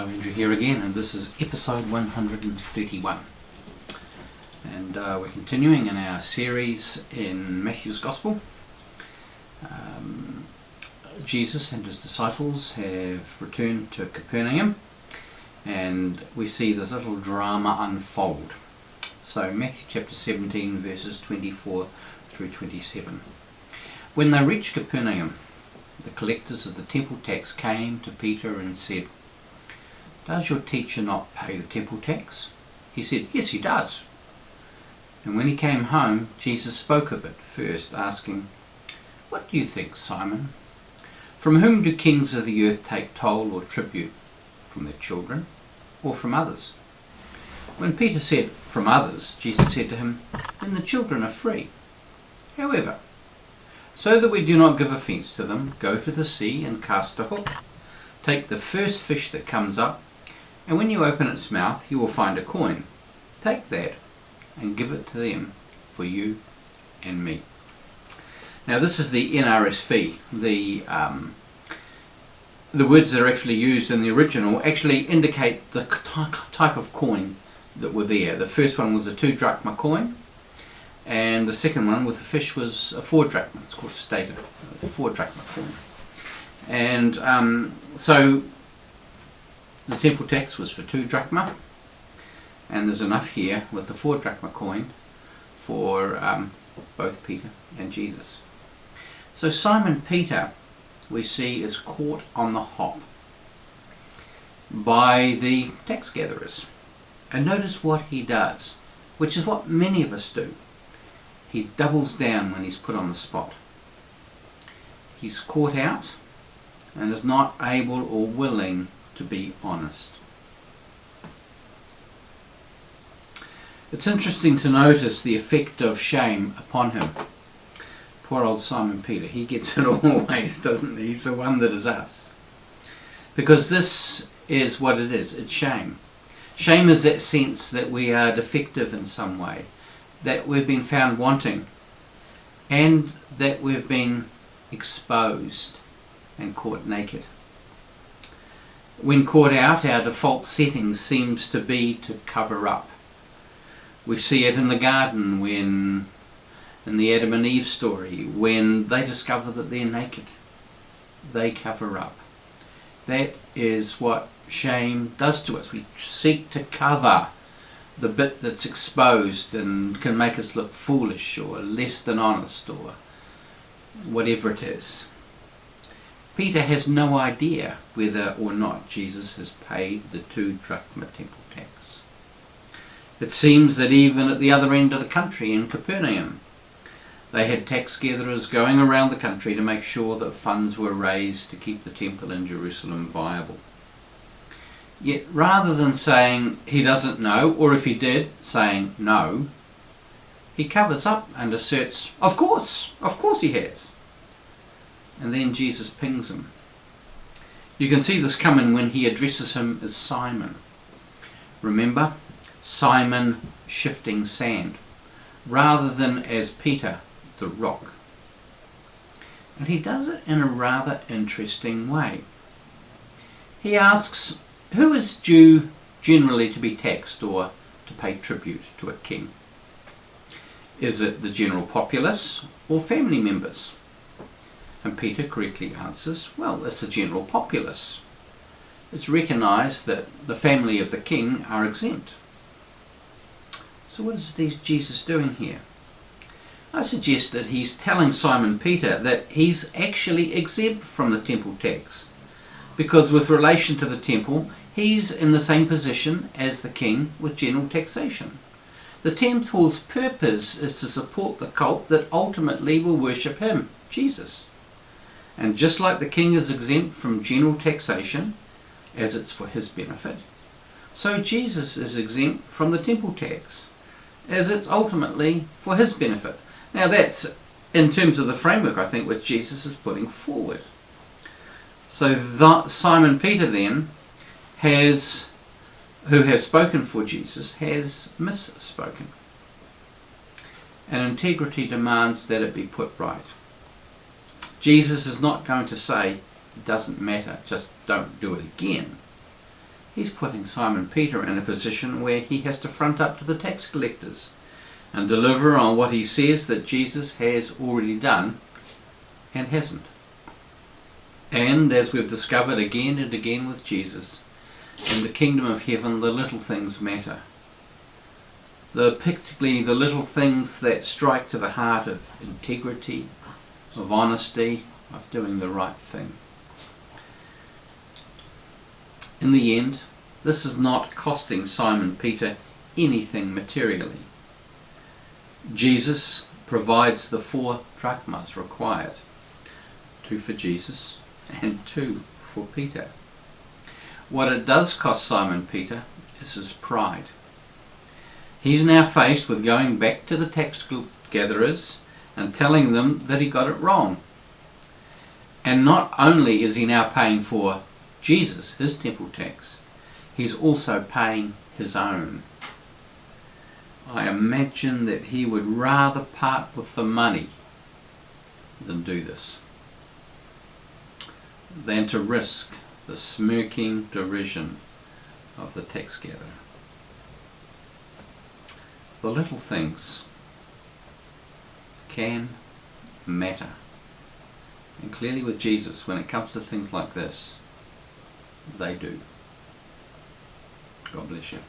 Andrew here again, and this is episode 131. And we're continuing in our series in Matthew's Gospel. Jesus and his disciples have returned to Capernaum, and we see this little drama unfold. So Matthew chapter 17 verses 24 through 27. When they reached Capernaum, the collectors of the temple tax came to Peter and said, "Does your teacher not pay the temple tax?" He said, "Yes, he does." And when he came home, Jesus spoke of it first, asking, "What do you think, Simon? From whom do kings of the earth take toll or tribute? From their children or from others?" When Peter said, "From others," Jesus said to him, "Then the children are free. However, so that we do not give offence to them, go to the sea and cast a hook. Take the first fish that comes up, and when you open its mouth, you will find a coin. Take that and give it to them for you and me." Now this is the NRSV. The words that are actually used in the original actually indicate the type of coin that were there. The first one was a 2-drachma coin, and the second one with the fish was a 4-drachma. It's called stated, a 4-drachma coin. And so the temple tax was for 2-drachma, and there's enough here with the 4-drachma coin for both Peter and Jesus. So Simon Peter, we see, is caught on the hop by the tax gatherers. And notice what he does, which is what many of us do. He doubles down when he's put on the spot. He's caught out and is not able or willing to be honest. It's interesting to notice the effect of shame upon him. Poor old Simon Peter, he gets it always, doesn't he? He's the one that is us. Because this is what it is, it's shame. Shame is that sense that we are defective in some way, that we've been found wanting, and that we've been exposed and caught naked. When caught out, our default setting seems to be to cover up. We see it in the garden when, in the Adam and Eve story, when they discover that they're naked. They cover up. That is what shame does to us. We seek to cover the bit that's exposed and can make us look foolish or less than honest or whatever it is. Peter has no idea whether or not Jesus has paid the 2-drachma temple tax. It seems that even at the other end of the country in Capernaum, they had tax gatherers going around the country to make sure that funds were raised to keep the temple in Jerusalem viable. Yet rather than saying he doesn't know, or if he did, saying no, he covers up and asserts, of course he has. And then Jesus pings him. You can see this coming when he addresses him as Simon. Remember, Simon shifting sand, rather than as Peter the rock. And he does it in a rather interesting way. He asks, who is due generally to be taxed or to pay tribute to a king? Is it the general populace or family members? And Peter correctly answers, well, it's the general populace. It's recognised that the family of the king are exempt. So what is Jesus doing here? I suggest that he's telling Simon Peter that he's actually exempt from the temple tax, because with relation to the temple, he's in the same position as the king with general taxation. The temple's purpose is to support the cult that ultimately will worship him, Jesus. And just like the king is exempt from general taxation, as it's for his benefit, so Jesus is exempt from the temple tax, as it's ultimately for his benefit. Now that's in terms of the framework, I think, which Jesus is putting forward. So Simon Peter then who has spoken for Jesus, has misspoken. And integrity demands that it be put right. Jesus is not going to say, it doesn't matter, just don't do it again. he's putting Simon Peter in a position where he has to front up to the tax collectors and deliver on what he says that Jesus has already done and hasn't. And as we've discovered again and again with Jesus, in the kingdom of heaven the little things matter. Particularly the little things that strike to the heart of integrity, of honesty, of doing the right thing. In the end, this is not costing Simon Peter anything materially. Jesus provides the 4 drachmas required, 2 for Jesus and 2 for Peter. What it does cost Simon Peter is his pride. He's now faced with going back to the tax gatherers and telling them that he got it wrong. And not only is he now paying for Jesus, his temple tax, he's also paying his own. I imagine that he would rather part with the money than do this, than to risk the smirking derision of the tax gatherer. The little things can matter. And clearly with Jesus, when it comes to things like this, they do. God bless you.